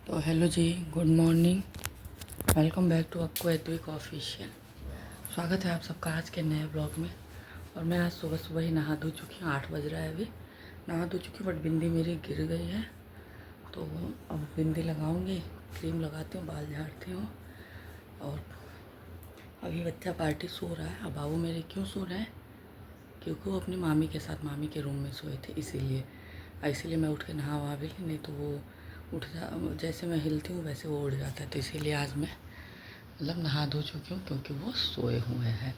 तो हेलो जी, good morning. Welcome back to अक्को एडविक ऑफिशियल। स्वागत है आप सबका आज के नए ब्लॉग में। और मैं आज सुबह सुबह ही नहा धो चुकी हूँ, 8 बज रहा है अभी। नहा धो चुकी हूँ बट बिंदी मेरी गिर गई है, तो अब बिंदी लगाऊंगी, क्रीम लगाती हूँ, बाल झाड़ती हूँ। और अभी बच्चा पार्टी सो रहा है। अब बाबू मेरे क्यों सो रहे हैं? क्योंकि वो अपनी मामी के साथ मामी के रूम में सोए थे, इसीलिए मैं उठ के नहा वहा भी नहीं तो वो जैसे मैं हिलती हूँ वैसे वो उड़ जाता है। तो इसीलिए आज मैं मतलब नहा धो चुकी हूँ क्योंकि वो सोए हुए हैं।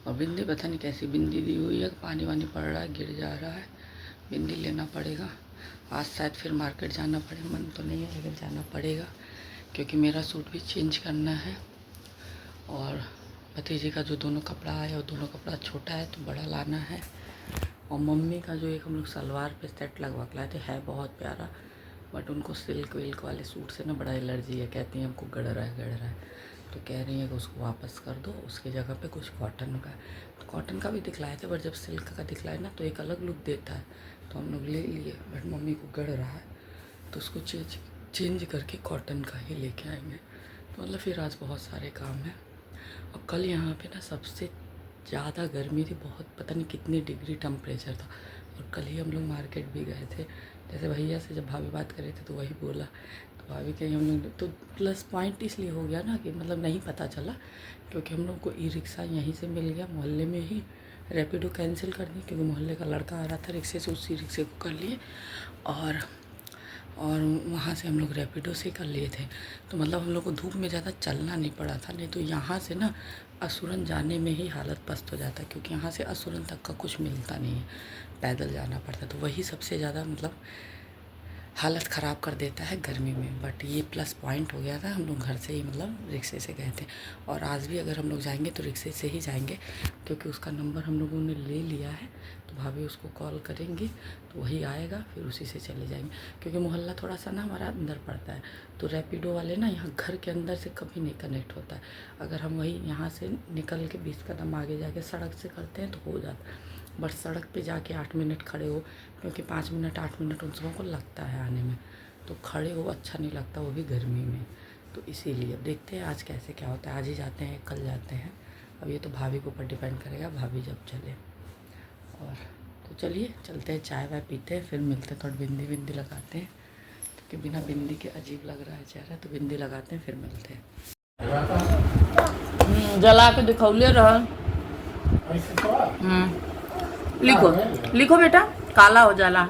और बिंदी पता नहीं कैसी बिंदी दी हुई है, पानी वानी पड़ रहा है, गिर जा रहा है। बिंदी लेना पड़ेगा आज, शायद फिर मार्केट जाना पड़े। मन तो नहीं है लेकिन जाना पड़ेगा क्योंकि मेरा सूट भी चेंज करना है। और भतीजी का जो दोनों कपड़ा है वो दोनों कपड़ा छोटा है तो बड़ा लाना है। और मम्मी का जो एक हम लोग सलवार पे सेट लगवा के लाए थे, है बहुत प्यारा, बट उनको सिल्क विल्क वाले सूट से ना बड़ा एलर्जी है। कहती हैं हमको गड़ रहा है। तो कह रही है कि उसको वापस कर दो, उसकी जगह पे कुछ कॉटन का। तो कॉटन का भी दिखलाए थे बट जब सिल्क का दिखलाए ना तो एक अलग लुक देता है, तो हम लोग ले लिए। बट मम्मी को गड़ रहा है तो उसको चेंज करके कॉटन का ही लेके आएंगे। तो मतलब फिर आज बहुत सारे काम हैं। और कल यहाँ पे ना सबसे ज़्यादा गर्मी थी, बहुत पता नहीं कितनी डिग्री टेम्परेचर था। और कल ही हम लोग मार्केट भी गए थे। जैसे भैया से जब भाभी बात कर रहे थे तो वही बोला, तो भाभी कहीं हम लोग तो प्लस पॉइंट इसलिए हो गया ना कि मतलब नहीं पता चला क्योंकि हम लोग को ई रिक्शा यहीं से मिल गया मोहल्ले में ही। रैपिडो कैंसिल कर दी क्योंकि मोहल्ले का लड़का आ रहा था रिक्शे से, उसी रिक्शे को कर लिए। और वहाँ से हम लोग रैपिडो से कर लिए थे। तो मतलब हम लोग को धूप में ज़्यादा चलना नहीं पड़ा था, नहीं तो यहाँ से ना असुरन जाने में ही हालत पस्त हो जाता है क्योंकि यहाँ से असुरन तक का कुछ मिलता नहीं है, पैदल जाना पड़ता। तो वही सबसे ज़्यादा मतलब हालत ख़राब कर देता है गर्मी में। बट ये प्लस पॉइंट हो गया था, हम लोग घर से ही मतलब रिक्शे से गए थे। और आज भी अगर हम लोग जाएंगे तो रिक्शे से ही जाएंगे क्योंकि उसका नंबर हम लोगों ने ले लिया है। तो भाभी उसको कॉल करेंगी तो वही आएगा, फिर उसी से चले जाएंगे। क्योंकि मोहल्ला थोड़ा सा ना हमारा अंदर पड़ता है, तो रैपिडो वाले ना यहाँ घर के अंदर से कभी नहीं कनेक्ट होता है। अगर हम वही यहाँ से निकल के 20 कदम आगे जाके सड़क से करते हैं तो हो जाता है। बट सड़क पे जाके 8 मिनट खड़े हो, क्योंकि 5 मिनट 8 मिनट उन सबों को लगता है आने में, तो खड़े हो अच्छा नहीं लगता, वो भी गर्मी में। तो इसीलिए अब देखते हैं आज कैसे क्या होता है। आज ही जाते हैं कल जाते हैं, अब ये तो भाभी के ऊपर डिपेंड करेगा, भाभी जब चले। और तो चलिए चलते हैं, चाय वाय पीते हैं, फिर मिलते हैं। थोड़ी बिंदी बिंदी लगाते हैं क्योंकि बिना बिंदी के अजीब लग रहा है चेहरा, तो बिंदी लगाते हैं फिर मिलते हैं। जला के दिखौले रह। लिखो लिखो बेटा, काला हो जाला,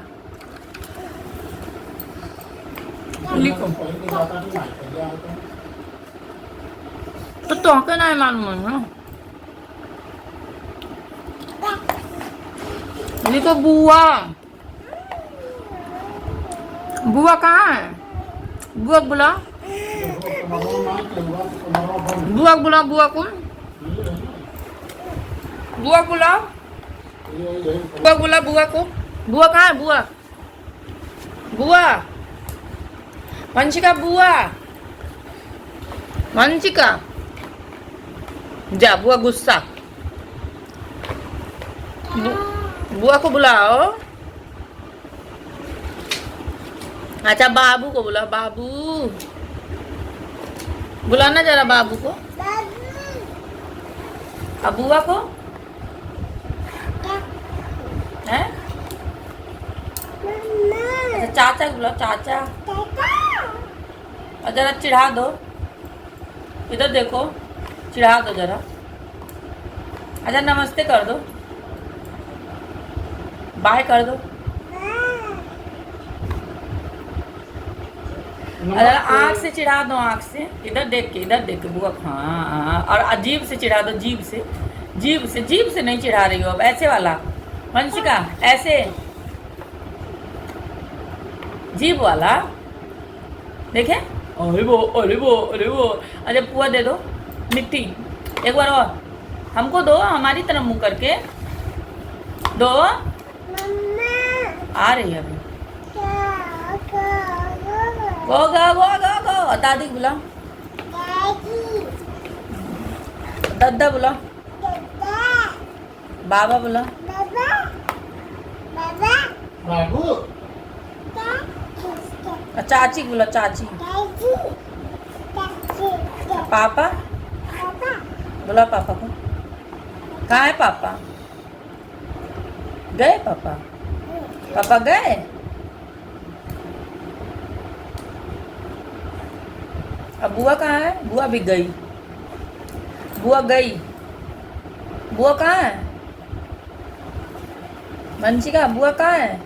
लिखो। तो के नहीं मालूम है, लिखो। बुआ, बुआ कहाँ है? बुआ बुला, बुआ बुला, बुआ को बुआ बुला, बुआ बुला, बुआ को। बुआ कहाँ है? बुआ, बुआ, वंशिका, बुआ, वंशिका, जा। बुआ गुस्सा, बुआ को बुलाओ। अच्छा बाबू को बुला, बाबू बुलाना जरा, बाबू को। अब बुआ को है? अच्छा चाचा को बुला, चाचा। और जरा चिढ़ा दो, इधर देखो, चिढ़ा दो जरा। अच्छा नमस्ते कर दो, बाय कर दो। अगर आँख से चिढ़ा दो, आँख से, इधर देख के बुआ। हाँ, और अजीब से चिढ़ा दो, जीभ से, जीभ से नहीं चिढ़ा रही हो अब, ऐसे वाला वंशिका, ऐसे जीभ वाला देखे। अरे वो, अरे वो, अरे वो। अच्छा पुआ दे दो, मिट्टी एक बार और हमको दो, हमारी तरफ मुँह करके दो। आ रही है अभी, गो दादी बुला, दादा बुला, बाबा बुला, बाबू। चाची बोला, चाची। पापा बोला, पापा को। कहाँ है पापा? गए पापा? पापा गए? अब बुआ कहाँ है? बुआ भी गई। बुआ गई। बुआ कहाँ है? मंशिका, बुआ कहाँ है?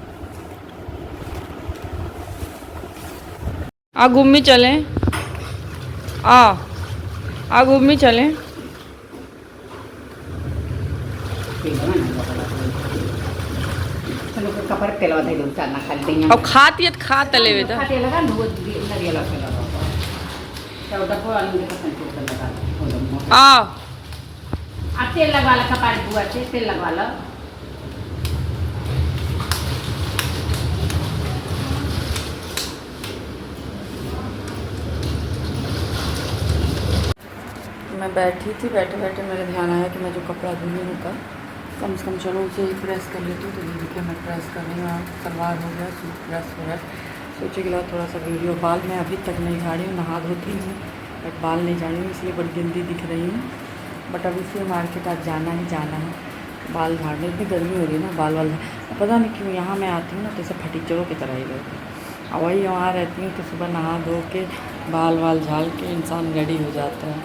आ घूमी चलें। आ घूमी चलें। कपड़े तेलवा दे दूँ चालना खाली देंगे अब खाती है तो खा तले हुए खाते लगा नो नरियल से लगा तो उधर को आलू के संचो कर लगा आ तेल लगवा ला कपार बुआ से तेल लगवा ला मैं बैठी थी, बैठे बैठे मेरे ध्यान आया कि मैं जो कपड़ा धुली हूँ कम से कम चलो उसे ही प्रेस कर लेती हूँ। तो ये देखिए मैं प्रेस कर रही हूँ। सलवार हो गया, सूट प्रेस हो गया। सोचे कि थोड़ा सा वीडियो। बाल मैं अभी तक नहीं झाड़ी हूँ, नहा धोती हूँ बट बाल नहीं झाड़ी हूँ, इसलिए बड़ी गंदी दिख रही हूँ। बट अभी से मार्केट आज जाना ही जाना है बाल झाड़ने। इतनी गर्मी हो रही है ना, बाल पता नहीं क्यों यहाँ मैं आती हूँ ना तो ऐसे फटीचरों की तरह ही रहती हूँ। और वही वहाँ रहती हूँ तो सुबह नहा धो के बाल झाड़ के इंसान रेडी हो जाता है।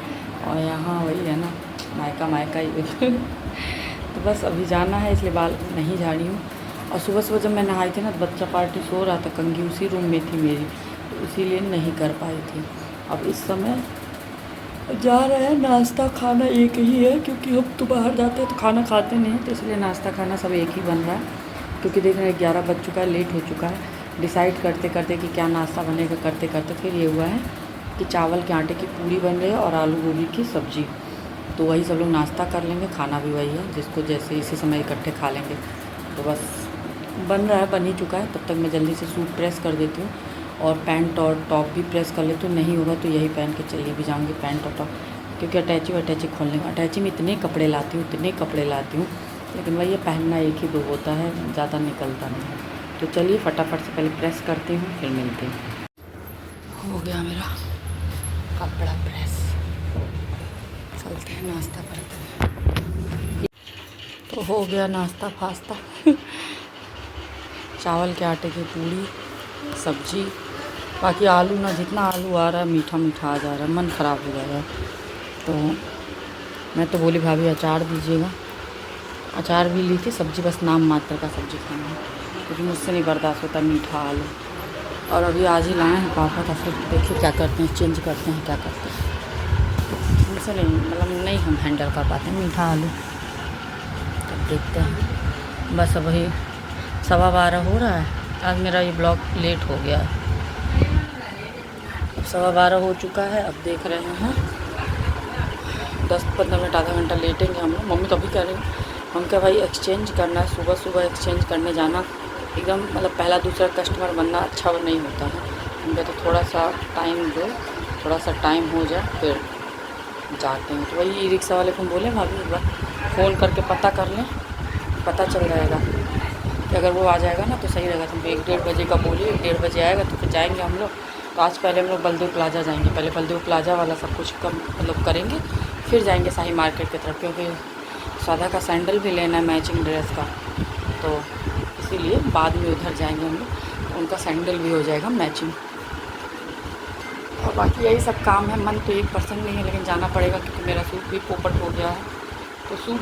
और यहाँ वही है ना, मायका ही तो बस अभी जाना है इसलिए बाल नहीं झाड़ी हूँ। और सुबह सुबह जब मैं नहाई थी ना तो बच्चा पार्टी सो रहा था, कंघी उसी रूम में थी मेरी, तो इसीलिए नहीं कर पाई थी। अब इस समय जा रहे हैं। नाश्ता खाना एक ही है क्योंकि हम तो बाहर जाते हैं तो खाना खाते नहीं हैं, तो इसलिए नाश्ता खाना सब एक ही बन रहा है। क्योंकि देख रहे हैं 11 बज चुका है, लेट हो चुका है। डिसाइड करते करते कि क्या नाश्ता बनेगा करते करते फिर ये हुआ है कि चावल के आटे की पूड़ी बन रही है और आलू गोभी की सब्ज़ी। तो वही सब लोग नाश्ता कर लेंगे, खाना भी वही है जिसको जैसे इसी समय इकट्ठे खा लेंगे। तो बस बन रहा है, बन ही चुका है। तब तक मैं जल्दी से सूट प्रेस कर देती हूँ और पैंट और टॉप भी प्रेस कर लेती हूँ। नहीं होगा तो यही पहन के चलिए भी जाऊँगी पैंट और टॉप, क्योंकि अटैची खोलने का, अटैची में इतने कपड़े लाती हूँ लेकिन वही पहनना एक ही दो होता है, ज़्यादा निकलता नहीं है। तो चलिए फटाफट से पहले प्रेस करती हूँ फिर मिलते हैं। हो गया मेरा कपड़ा प्रेस, चलते हैं नाश्ता करते हैं। तो हो गया नाश्ता फास्ता चावल के आटे की पूड़ी सब्जी। बाकी आलू ना, जितना आलू आ रहा है मीठा मीठा आ जा रहा है, मन ख़राब हो जा रहा है। तो मैं तो बोली भाभी अचार दीजिएगा, अचार भी ली थी, सब्ज़ी बस नाम मात्र का सब्ज़ी खाना है क्योंकि मुझसे नहीं बर्दाश्त होता मीठा आलू। और अभी आज ही लाए हैं पापा, तो फिर देखिए क्या करते हैं, चेंज करते हैं क्या करते हैं। हमसे नहीं, मतलब नहीं हम हैंडल कर पाते हैं मीठा आलू। तब देखते हैं। बस अभी 12:15 हो रहा है। आज मेरा ये ब्लॉग लेट हो गया है, अब 12:15 हो चुका है। अब देख रहे हैं 10-15 मिनट आधा घंटा लेटेंगे हम लोग। मम्मी तो अभी कह रही है हम क्या भाई एक्सचेंज करना है, सुबह सुबह एक्सचेंज करने जाना एकदम मतलब पहला दूसरा कस्टमर बनना अच्छा नहीं होता है। हम कहते थोड़ा सा टाइम दो, थोड़ा सा टाइम हो जाए फिर जाते हैं। तो वही ई रिक्शा वाले को बोले भाभी एक बार फ़ोन करके पता कर लें, पता चल जाएगा कि अगर वो आ जाएगा ना तो सही रहेगा। तुम 1-1:30 बजे का बोलिए, 1:30 बजे आएगा तो फिर जाएंगे हम लोग। तो आज पहले हम लोग बलदेव प्लाजा जाएंगे, पहले बलदेव प्लाजा वाला सब कुछ कम मतलब करेंगे, फिर जाएंगे शाही मार्केट की तरफ, क्योंकि सादा का सैंडल भी लेना है मैचिंग ड्रेस का, तो इसीलिए बाद में उधर जाएंगे हम लोग, तो उनका सैंडल भी हो जाएगा मैचिंग। और बाकी यही सब काम है। मन तो 1% नहीं है लेकिन जाना पड़ेगा क्योंकि मेरा सूट भी पोपट हो गया है। तो सूट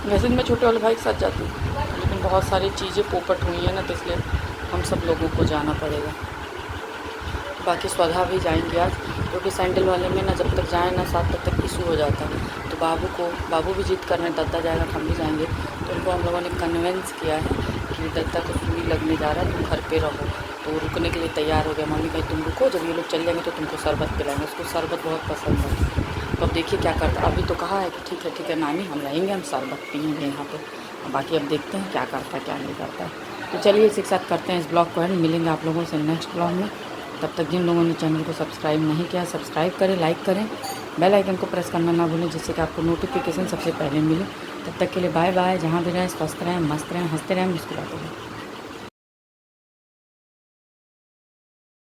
वैसे मैं छोटे वाले भाई के साथ जाती हूँ लेकिन बहुत सारी चीज़ें पोपट हुई हैं ना, तो इसलिए हम सब लोगों को जाना पड़ेगा। बाकी स्वधा भी जाएंगे आज, क्योंकि सैंडल वाले में ना जब तक जाए ना साथ तब तक इशू हो जाता है। तो बाबू भी जिद कर रहे हैं दद्दा जाएगा हम भी जाएंगे। तो उनको हम लोगों ने कन्विंस किया है कि दद्दा को सुई लगने जा रहा है, तुम घर पे रहो। तो रुकने के लिए तैयार हो गया। मम्मी कही तुम रुको, जब ये लोग चल जाएंगे तो तुमको शरबत पिलाएंगे, उसको शरबत बहुत पसंद है। तो अब देखिए क्या करता है। अभी तो कहा है कि ठीक है नानी हम रहेंगे, हम शरबत पियेंगे यहाँ पे। बाकी अब देखते हैं क्या करता है क्या नहीं करता है। तो चलिए इसी के साथ करते हैं इस ब्लॉग को एंड, मिलेंगे आप लोगों से नेक्स्ट ब्लॉग में। तब तक जिन लोगों ने चैनल को सब्सक्राइब नहीं किया सब्सक्राइब करें, लाइक करें, बेल आइकन को प्रेस करना ना भूलें जिससे कि आपको नोटिफिकेशन सबसे पहले मिले। तब तक के लिए बाय बाय। जहाँ भी रहें स्वस्थ रहें, मस्त रहें, हंसते रहें, मुस्कुराते रहें।